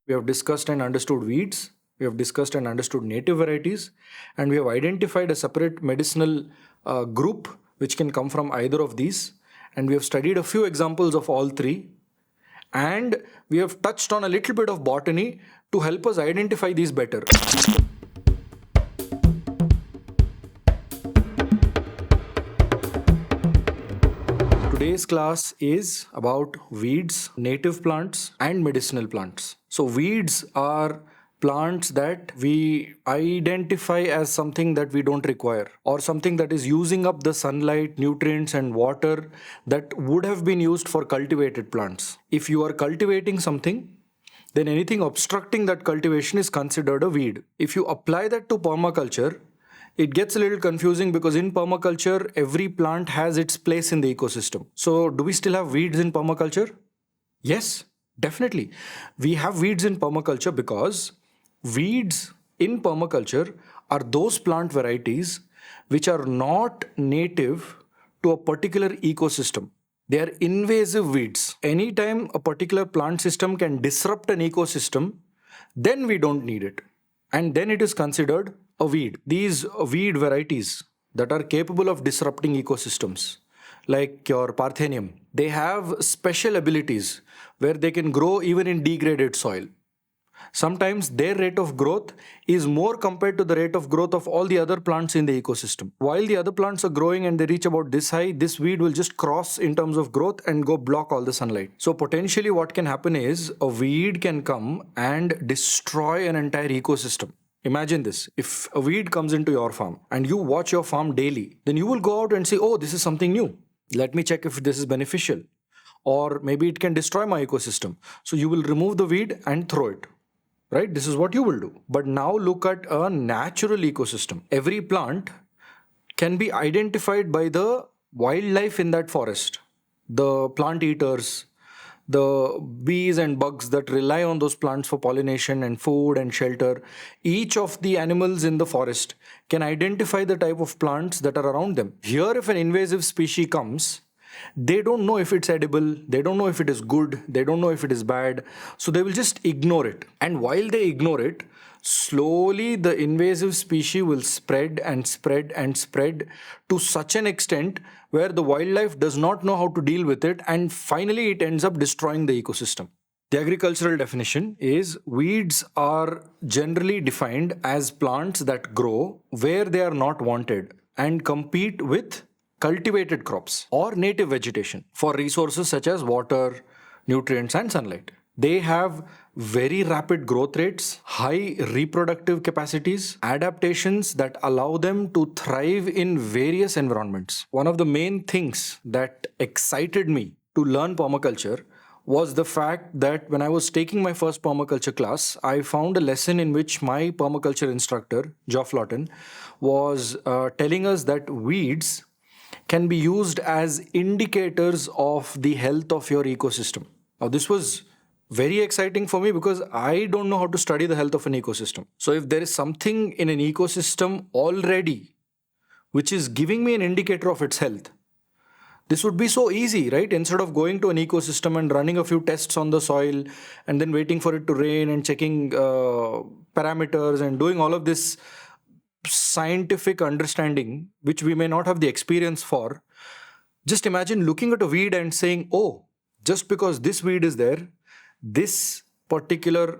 We have discussed and understood weeds. We have discussed and understood native varieties. And we have identified a separate medicinal group which can come from either of these. And we have studied a few examples of all three. And we have touched on a little bit of botany to help us identify these better. Today's class is about weeds, native plants, and medicinal plants. So weeds are plants that we identify as something that we don't require, or something that is using up the sunlight, nutrients, and water that would have been used for cultivated plants. If you are cultivating something, then anything obstructing that cultivation is considered a weed. If you apply that to permaculture, it gets a little confusing because in permaculture, every plant has its place in the ecosystem. So do we still have weeds in permaculture? Yes, definitely. We have weeds in permaculture because weeds in permaculture are those plant varieties which are not native to a particular ecosystem. They are invasive weeds. Anytime a particular plant system can disrupt an ecosystem, then we don't need it. And then it is considered a weed. These weed varieties that are capable of disrupting ecosystems, like your Parthenium, they have special abilities where they can grow even in degraded soil. Sometimes their rate of growth is more compared to the rate of growth of all the other plants in the ecosystem. While the other plants are growing and they reach about this high, this weed will just cross in terms of growth and go block all the sunlight. So potentially what can happen is a weed can come and destroy an entire ecosystem. Imagine this, if a weed comes into your farm and you watch your farm daily, then you will go out and say, oh, this is something new. Let me check if this is beneficial. Or maybe it can destroy my ecosystem. So you will remove the weed and throw it. Right? This is what you will do. But now look at a natural ecosystem. Every plant can be identified by the wildlife in that forest. The plant eaters, the bees and bugs that rely on those plants for pollination and food and shelter. Each of the animals in the forest can identify the type of plants that are around them. Here, if an invasive species comes, they don't know if it's edible, they don't know if it is good, they don't know if it is bad, so they will just ignore it. And while they ignore it, slowly the invasive species will spread and spread and spread to such an extent where the wildlife does not know how to deal with it, and finally it ends up destroying the ecosystem. The agricultural definition is weeds are generally defined as plants that grow where they are not wanted and compete with cultivated crops or native vegetation for resources such as water, nutrients, and sunlight. They have very rapid growth rates, high reproductive capacities, adaptations that allow them to thrive in various environments. One of the main things that excited me to learn permaculture was the fact that when I was taking my first permaculture class, I found a lesson in which my permaculture instructor, Geoff Lawton, was telling us that weeds can be used as indicators of the health of your ecosystem. Now, this was very exciting for me because I don't know how to study the health of an ecosystem. So if there is something in an ecosystem already which is giving me an indicator of its health, this would be so easy, right? Instead of going to an ecosystem and running a few tests on the soil and then waiting for it to rain and checking parameters and doing all of this scientific understanding, which we may not have the experience for. Just imagine looking at a weed and saying, oh, just because this weed is there, this particular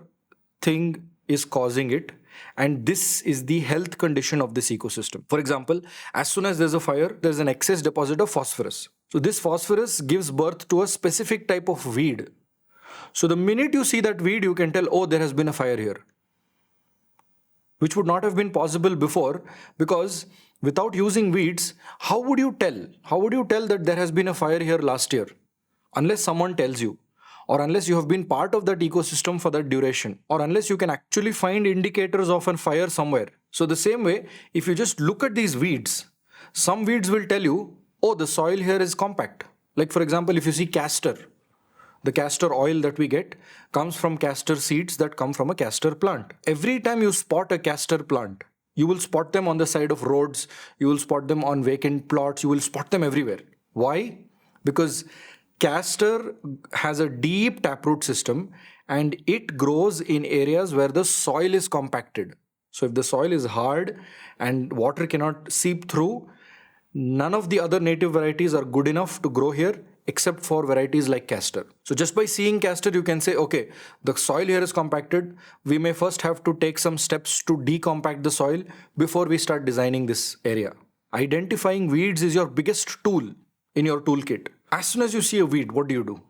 thing is causing it, and this is the health condition of this ecosystem. For example, as soon as there's a fire, there's an excess deposit of phosphorus. So this phosphorus gives birth to a specific type of weed. So the minute you see that weed, you can tell, oh, there has been a fire here, which would not have been possible before, because without using weeds, how would you tell? How would you tell that there has been a fire here last year? Unless someone tells you, or unless you have been part of that ecosystem for that duration, or unless you can actually find indicators of a fire somewhere. So the same way, if you just look at these weeds, some weeds will tell you, oh, the soil here is compact. Like for example, if you see castor, the castor oil that we get comes from castor seeds that come from a castor plant. Every time you spot a castor plant, you will spot them on the side of roads, you will spot them on vacant plots, you will spot them everywhere. Why? Because castor has a deep taproot system and it grows in areas where the soil is compacted. So if the soil is hard and water cannot seep through, none of the other native varieties are good enough to grow here except for varieties like castor. So just by seeing castor, you can say, okay, the soil here is compacted. We may first have to take some steps to decompact the soil before we start designing this area. Identifying weeds is your biggest tool in your toolkit. As soon as you see a weed, what do?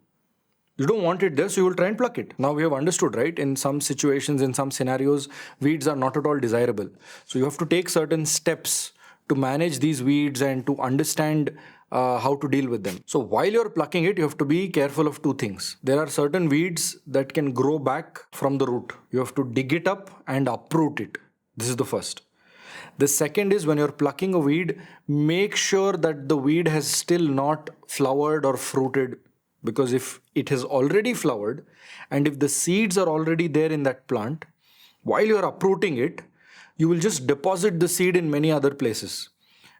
You don't want it there, so you will try and pluck it. Now we have understood, right? In some situations, in some scenarios, weeds are not at all desirable. So you have to take certain steps to manage these weeds and to understand how to deal with them. So while you're plucking it, you have to be careful of two things. There are certain weeds that can grow back from the root. You have to dig it up and uproot it. This is the first. The second is when you're plucking a weed, make sure that the weed has still not flowered or fruited. Because if it has already flowered and if the seeds are already there in that plant, while you're uprooting it, you will just deposit the seed in many other places.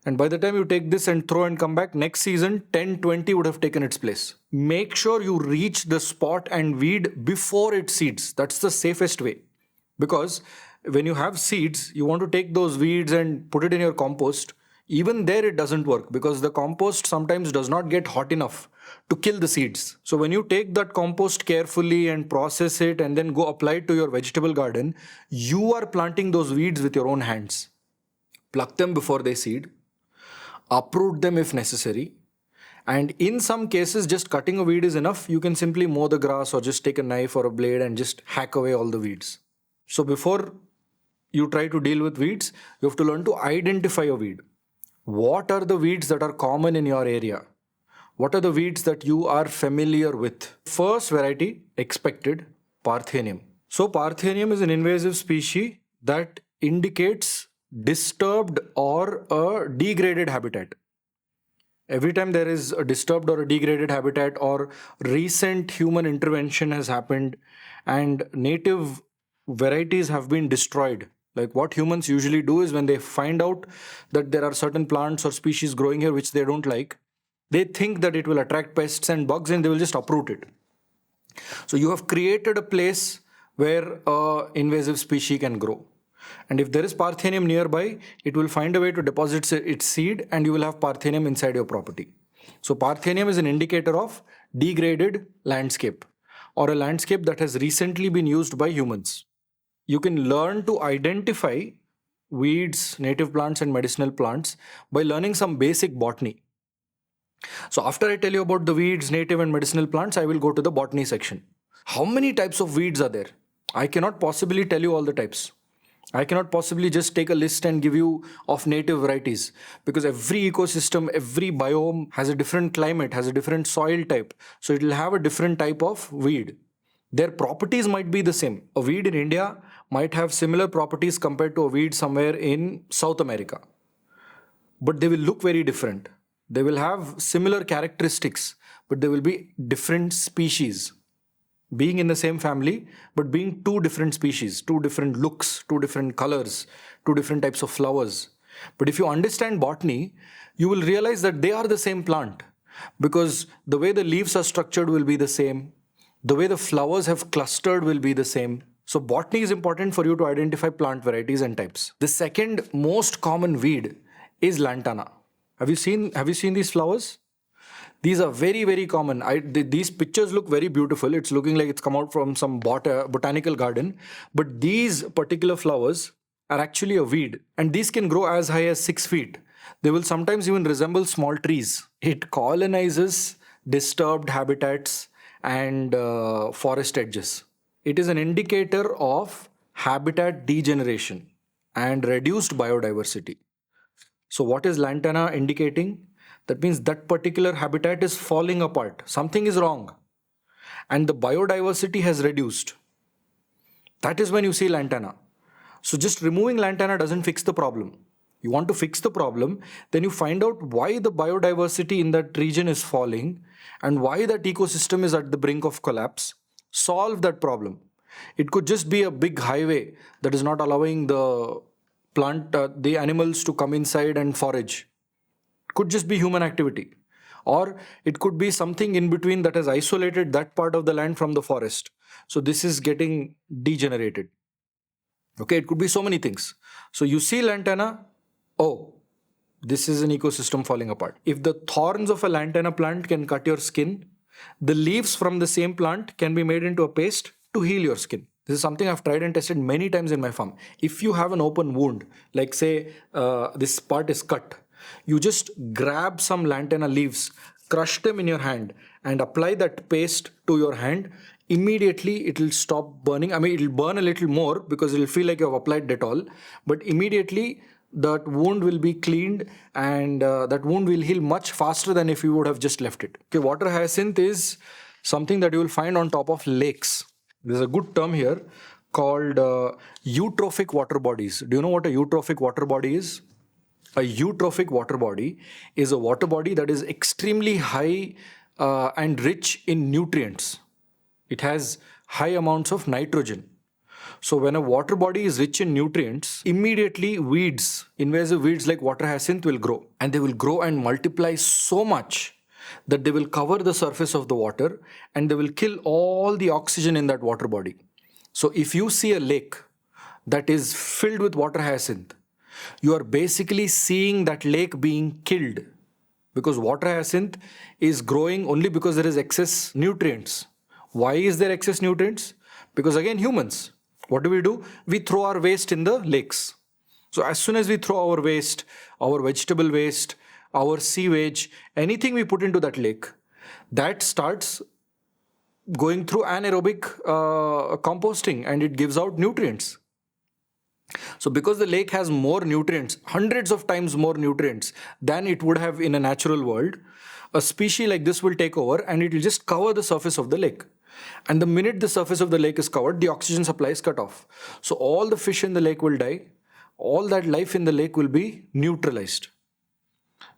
And by the time you take this and throw and come back, next season 10-20 would have taken its place. Make sure you reach the spot and weed before it seeds. That's the safest way. Because when you have seeds, you want to take those weeds and put it in your compost. Even there it doesn't work because the compost sometimes does not get hot enough to kill the seeds. So when you take that compost carefully and process it and then go apply it to your vegetable garden, you are planting those weeds with your own hands. Pluck them before they seed, uproot them if necessary, and in some cases just cutting a weed is enough. You can simply mow the grass or just take a knife or a blade and just hack away all the weeds. So before you try to deal with weeds, you have to learn to identify a weed. What are the weeds that are common in your area? What are the weeds that you are familiar with? First variety, expected, Parthenium. So Parthenium is an invasive species that indicates disturbed or a degraded habitat. Every time there is a disturbed or a degraded habitat or recent human intervention has happened and native varieties have been destroyed. Like what humans usually do is when they find out that there are certain plants or species growing here which they don't like, they think that it will attract pests and bugs and they will just uproot it. So you have created a place where an invasive species can grow. And if there is Parthenium nearby, it will find a way to deposit its seed and you will have Parthenium inside your property. So Parthenium is an indicator of degraded landscape or a landscape that has recently been used by humans. You can learn to identify weeds, native plants and medicinal plants by learning some basic botany. So after I tell you about the weeds, native and medicinal plants, I will go to the botany section. How many types of weeds are there? I cannot possibly tell you all the types. I cannot possibly just take a list and give you of native varieties because every ecosystem, every biome has a different climate, has a different soil type. So it will have a different type of weed. Their properties might be the same. A weed in India might have similar properties compared to a weed somewhere in South America. But they will look very different. They will have similar characteristics, but they will be different species. Being in the same family, but being two different species, two different looks, two different colors, two different types of flowers. But if you understand botany, you will realize that they are the same plant because the way the leaves are structured will be the same. The way the flowers have clustered will be the same. So botany is important for you to identify plant varieties and types. The second most common weed is Lantana. Have you seen these flowers? These are very, very common. These pictures look very beautiful. It's looking like it's come out from some botanical garden. But these particular flowers are actually a weed. And these can grow as high as 6 feet. They will sometimes even resemble small trees. It colonizes disturbed habitats and forest edges. It is an indicator of habitat degeneration and reduced biodiversity. So what is Lantana indicating? That means that particular habitat is falling apart. Something is wrong. And the biodiversity has reduced. That is when you see Lantana. So just removing Lantana doesn't fix the problem. You want to fix the problem, then you find out why the biodiversity in that region is falling and why that ecosystem is at the brink of collapse. Solve that problem. It could just be a big highway that is not allowing the animals to come inside and forage. It could just be human activity. Or it could be something in between that has isolated that part of the land from the forest. So this is getting degenerated. Okay, it could be so many things. So you see lantana, oh, this is an ecosystem falling apart. If the thorns of a lantana plant can cut your skin, the leaves from the same plant can be made into a paste to heal your skin. This is something I've tried and tested many times in my farm. If you have an open wound, like say this part is cut, you just grab some lantana leaves, crush them in your hand, and apply that paste to your hand. Immediately it will stop burning. I mean, it will burn a little more because it will feel like you have applied Dettol, but immediately that wound will be cleaned, and that wound will heal much faster than if you would have just left it. Okay, water hyacinth is something that you will find on top of lakes. There's a good term here called eutrophic water bodies. Do you know what a eutrophic water body is? A eutrophic water body is a water body that is extremely high and rich in nutrients. It has high amounts of nitrogen. So when a water body is rich in nutrients, immediately weeds, invasive weeds like water hyacinth will grow. And they will grow and multiply so much that they will cover the surface of the water and they will kill all the oxygen in that water body. So if you see a lake that is filled with water hyacinth, you are basically seeing that lake being killed, because water hyacinth is growing only because there is excess nutrients. Why is there excess nutrients? Because again, humans, what do? We throw our waste in the lakes. So as soon as we throw our waste, our vegetable waste, our sewage, anything we put into that lake, that starts going through anaerobic composting, and it gives out nutrients. So because the lake has more nutrients, hundreds of times more nutrients than it would have in a natural world, a species like this will take over and it will just cover the surface of the lake. And the minute the surface of the lake is covered, the oxygen supply is cut off. So all the fish in the lake will die. All that life in the lake will be neutralized.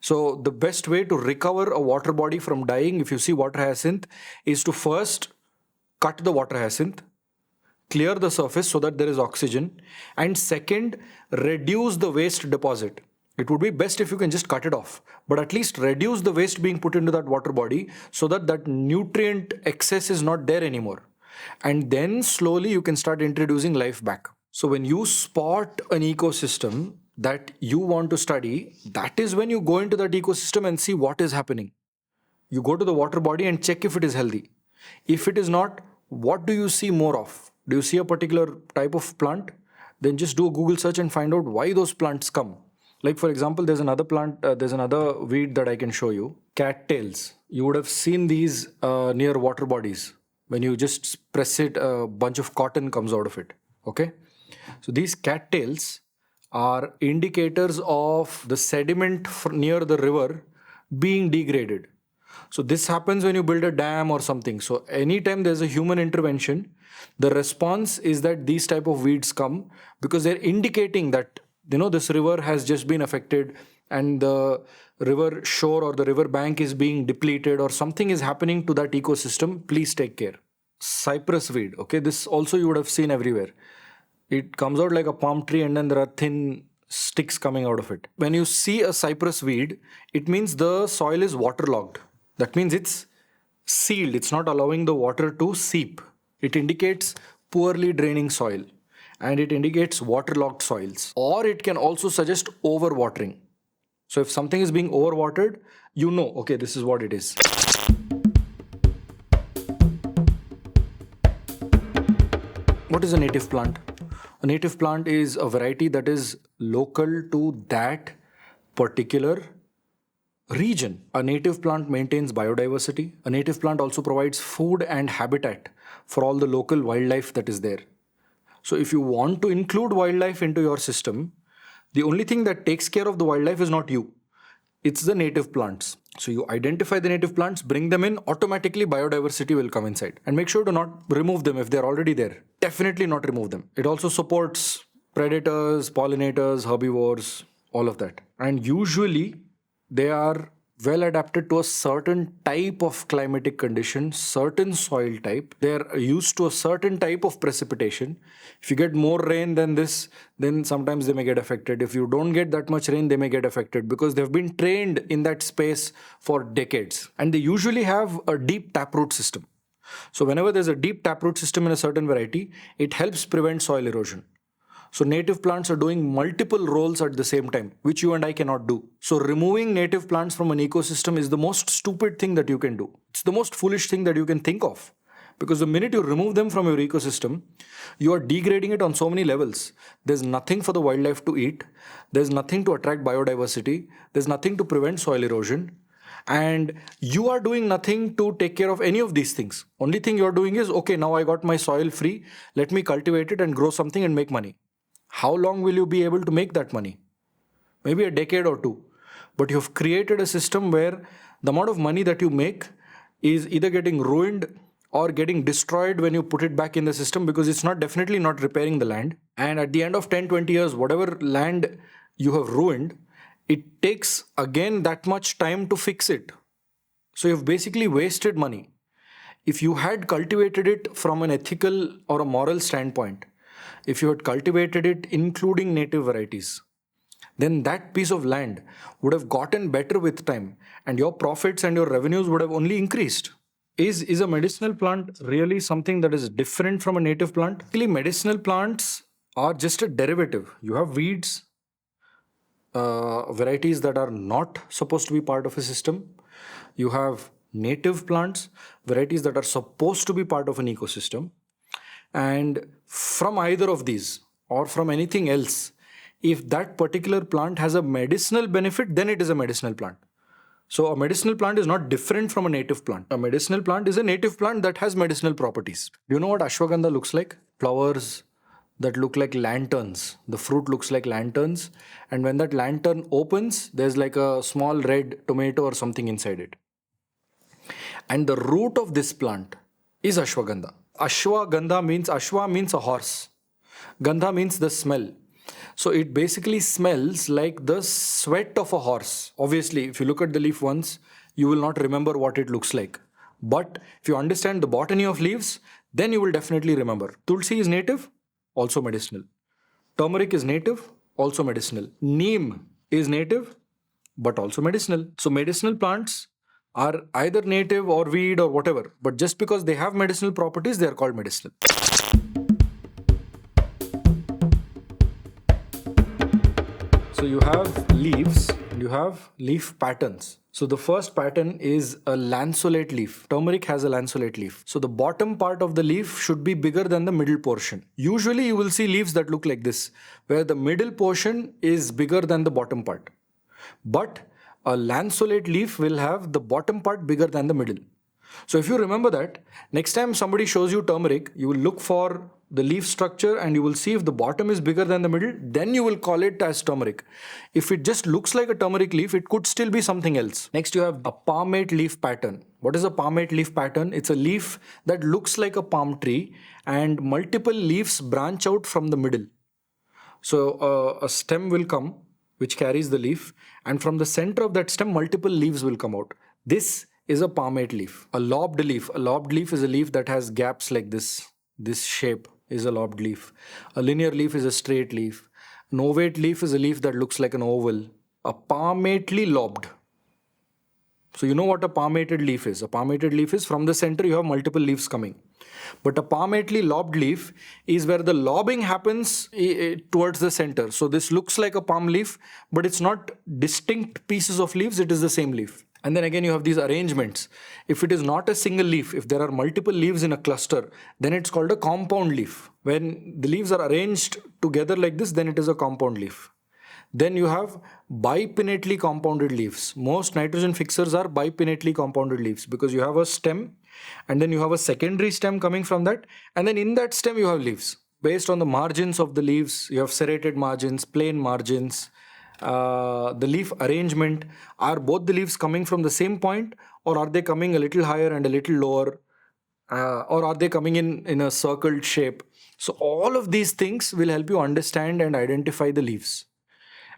So the best way to recover a water body from dying, if you see water hyacinth, is to first cut the water hyacinth, clear the surface so that there is oxygen, and second, reduce the waste deposit. It would be best if you can just cut it off, but at least reduce the waste being put into that water body so that that nutrient excess is not there anymore. And then slowly you can start introducing life back. So when you spot an ecosystem that you want to study, that is when you go into that ecosystem and see what is happening. You go to the water body and check if it is healthy. If it is not, what do you see more of? Do you see a particular type of plant? Then just do a Google search and find out why those plants come. Like for example, there's another plant, there's another weed that I can show you. Cattails. You would have seen these near water bodies. When you just press it, a bunch of cotton comes out of it. Okay. So these cattails are indicators of the sediment near the river being degraded. So this happens when you build a dam or something. So anytime there's a human intervention, the response is that these type of weeds come because they're indicating that, you know, this river has just been affected and the river shore or the river bank is being depleted or something is happening to that ecosystem. Please take care. Cypress weed. Okay, this also you would have seen everywhere. It comes out like a palm tree and then there are thin sticks coming out of it. When you see a cypress weed, it means the soil is waterlogged. That means it's sealed. It's not allowing the water to seep. It indicates poorly draining soil and it indicates waterlogged soils. Or it can also suggest overwatering. So if something is being overwatered, you know, okay, this is what it is. What is a native plant? A native plant is a variety that is local to that particular region. A native plant maintains biodiversity. A native plant also provides food and habitat for all the local wildlife that is there. So if you want to include wildlife into your system, the only thing that takes care of the wildlife is not you. It's the native plants. So you identify the native plants, bring them in, automatically biodiversity will come inside. And make sure to not remove them if they're already there. Definitely not remove them. It also supports predators, pollinators, herbivores, all of that. And usually they are well adapted to a certain type of climatic condition, certain soil type. They're used to a certain type of precipitation. If you get more rain than this, then sometimes they may get affected. If you don't get that much rain, they may get affected because they've been trained in that space for decades. And they usually have a deep taproot system. So whenever there's a deep taproot system in a certain variety, it helps prevent soil erosion. So native plants are doing multiple roles at the same time, which you and I cannot do. So removing native plants from an ecosystem is the most stupid thing that you can do. It's the most foolish thing that you can think of. Because the minute you remove them from your ecosystem, you are degrading it on so many levels. There's nothing for the wildlife to eat. There's nothing to attract biodiversity. There's nothing to prevent soil erosion. And you are doing nothing to take care of any of these things. Only thing you're doing is, okay, now I got my soil free. Let me cultivate it and grow something and make money. How long will you be able to make that money? Maybe a decade or two. But you've created a system where the amount of money that you make is either getting ruined or getting destroyed when you put it back in the system, because it's definitely not repairing the land. And at the end of 10, 20 years, whatever land you have ruined, it takes again that much time to fix it. So you've basically wasted money. If you had cultivated it from an ethical or a moral standpoint, if you had cultivated it including native varieties, then that piece of land would have gotten better with time, and your profits and your revenues would have only increased. Is a medicinal plant really something that is different from a native plant? Actually, medicinal plants are just a derivative. You have weeds, varieties that are not supposed to be part of a system. You have native plants, varieties that are supposed to be part of an ecosystem. And from either of these or from anything else, if that particular plant has a medicinal benefit, then it is a medicinal plant. So a medicinal plant is not different from a native plant. A medicinal plant is a native plant that has medicinal properties. Do you know what ashwagandha looks like? Flowers that look like lanterns. The fruit looks like lanterns. And when that lantern opens, there's like a small red tomato or something inside it. And the root of this plant is ashwagandha. Ashwagandha means, ashwa means a horse. Gandha means the smell. So it basically smells like the sweat of a horse. Obviously, if you look at the leaf once, you will not remember what it looks like. But if you understand the botany of leaves, then you will definitely remember. Tulsi is native, also medicinal. Turmeric is native, also medicinal. Neem is native, but also medicinal. So medicinal plants are either native or weed or whatever. But just because they have medicinal properties, they are called medicinal. So you have leaves, you have leaf patterns. So the first pattern is a lanceolate leaf. Turmeric has a lanceolate leaf. So the bottom part of the leaf should be bigger than the middle portion. Usually you will see leaves that look like this, where the middle portion is bigger than the bottom part. But a lanceolate leaf will have the bottom part bigger than the middle. So if you remember that, next time somebody shows you turmeric, you will look for the leaf structure and you will see if the bottom is bigger than the middle, then you will call it as turmeric. If it just looks like a turmeric leaf, it could still be something else. Next you have a palmate leaf pattern. What is a palmate leaf pattern? It's a leaf that looks like a palm tree and multiple leaves branch out from the middle. So a stem will come which carries the leaf, and from the center of that stem multiple leaves will come out. This is a palmate leaf. A lobed leaf. A lobed leaf is a leaf that has gaps like this. This shape is a lobed leaf. A linear leaf is a straight leaf. An ovate leaf is a leaf that looks like an oval. A palmately lobed. So you know what a palmated leaf is. A palmated leaf is from the center you have multiple leaves coming. But a palmately lobed leaf is where the lobbing happens towards the center. So this looks like a palm leaf, but it's not distinct pieces of leaves, it is the same leaf. And then again you have these arrangements. If it is not a single leaf, if there are multiple leaves in a cluster, then it's called a compound leaf. When the leaves are arranged together like this, then it is a compound leaf. Then you have bipinnately compounded leaves. Most nitrogen fixers are bipinnately compounded leaves because you have a stem and then you have a secondary stem coming from that, and then in that stem you have leaves. Based on the margins of the leaves, you have serrated margins, plain margins. The leaf arrangement, are both the leaves coming from the same point, or are they coming a little higher and a little lower, or are they coming in a circled shape? So all of these things will help you understand and identify the leaves.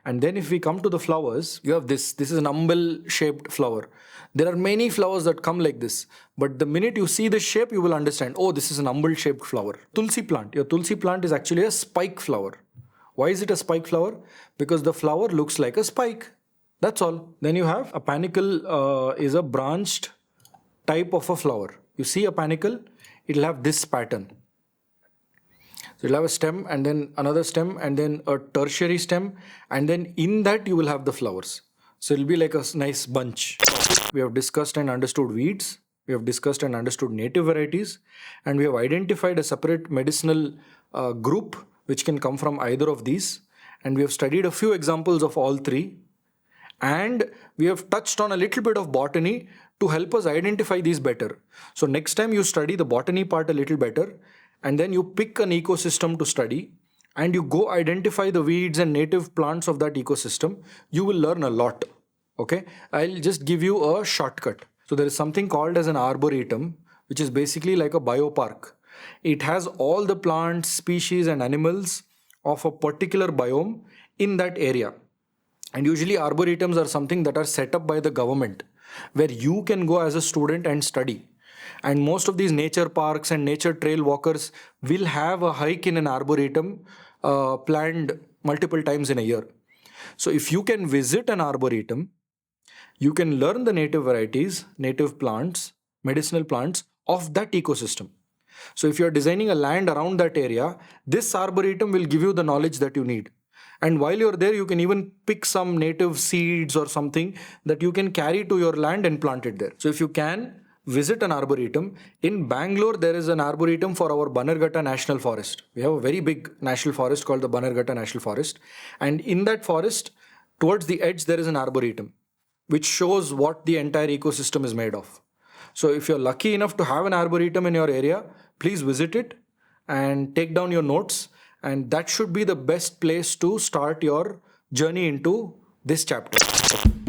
And then if we come to the flowers, you have this is an umbel shaped flower. There are many flowers that come like this, but the minute you see the shape, you will understand, oh, this is an umbel shaped flower. Tulsi plant, your Tulsi plant is actually a spike flower. Why is it a spike flower? Because the flower looks like a spike. That's all. Then you have a panicle is a branched type of a flower. You see a panicle, it'll have this pattern. So you'll have a stem and then another stem and then a tertiary stem, and then in that you will have the flowers. So it'll be like a nice bunch. We have discussed and understood weeds, we have discussed and understood native varieties, and we have identified a separate medicinal group which can come from either of these. And we have studied a few examples of all three. And we have touched on a little bit of botany to help us identify these better. So next time you study the botany part a little better, and then you pick an ecosystem to study, and you go identify the weeds and native plants of that ecosystem, you will learn a lot. Okay, I'll just give you a shortcut. So there is something called as an arboretum, which is basically like a biopark. It has all the plants, species and animals of a particular biome in that area. And usually arboretums are something that are set up by the government, where you can go as a student and study. And most of these nature parks and nature trail walkers will have a hike in an arboretum planned multiple times in a year. So if you can visit an arboretum, you can learn the native varieties, native plants, medicinal plants of that ecosystem. So if you're designing a land around that area, this arboretum will give you the knowledge that you need. And while you're there, you can even pick some native seeds or something that you can carry to your land and plant it there. So if you can, visit an arboretum. In Bangalore, there is an arboretum for our Bannerghatta National Forest. We have a very big national forest called the Bannerghatta National Forest. And in that forest, towards the edge, there is an arboretum, which shows what the entire ecosystem is made of. So if you're lucky enough to have an arboretum in your area, please visit it and take down your notes. And that should be the best place to start your journey into this chapter.